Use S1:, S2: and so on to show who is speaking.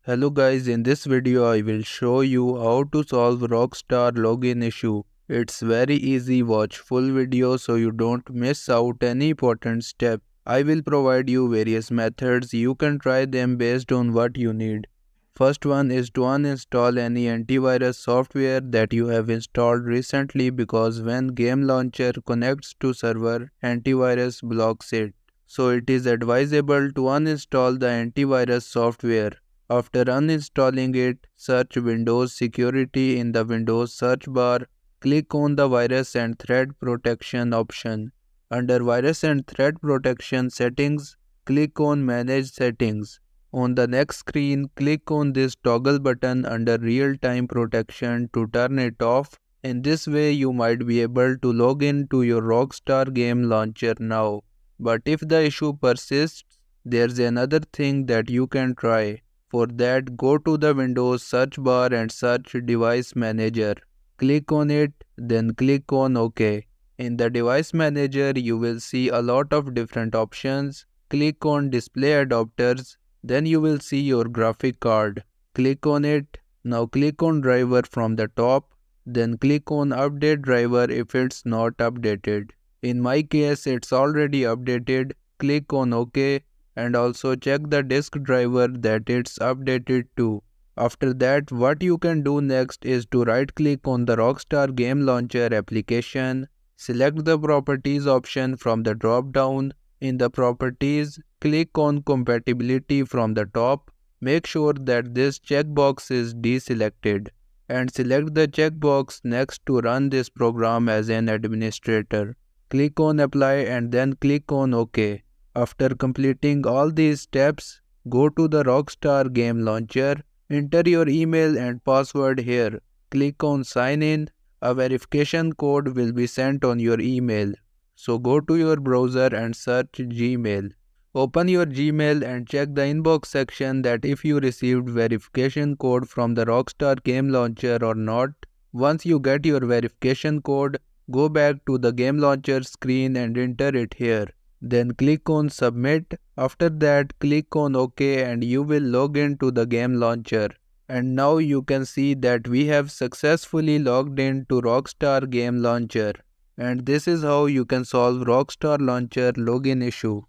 S1: Hello guys, in this video I will show you how to solve Rockstar login issue. It's very easy, watch full video so you don't miss out any important step. I will provide you various methods, you can try them based on what you need. First one is to uninstall any antivirus software that you have installed recently because when game launcher connects to server, antivirus blocks it. So it is advisable to uninstall the antivirus software. After uninstalling it, search Windows Security in the Windows search bar. Click on the Virus and Threat Protection option. Under Virus and Threat Protection settings, click on Manage Settings. On the next screen, click on this toggle button under Real-Time Protection to turn it off. In this way, you might be able to log in to your Rockstar game launcher now. But if the issue persists, there's another thing that you can try. For that, go to the Windows search bar and search Device Manager. Click on it, then click on OK. In the Device Manager, you will see a lot of different options. Click on Display Adapters, then you will see your graphic card. Click on it. Now click on Driver from the top, then click on Update Driver if it's not updated. In my case, it's already updated. Click on OK. And also check the disk driver that it's updated to. After that, what you can do next is to right click on the Rockstar Game Launcher application, select the Properties option from the drop down. In the Properties, click on Compatibility from the top. Make sure that this checkbox is deselected and select the checkbox next to run this program as an administrator. Click on Apply and then click on OK. After completing all these steps, go to the Rockstar Game Launcher, enter your email and password here. Click on Sign In. A verification code will be sent on your email. So go to your browser and search Gmail. Open your Gmail and check the inbox section that if you received verification code from the Rockstar Game Launcher or not. Once you get your verification code, go back to the Game Launcher screen and enter it here. Then click on Submit. After that, click on OK and you will log in to the game launcher. And now you can see that we have successfully logged in to Rockstar Game Launcher. And this is how you can solve Rockstar Launcher login issue.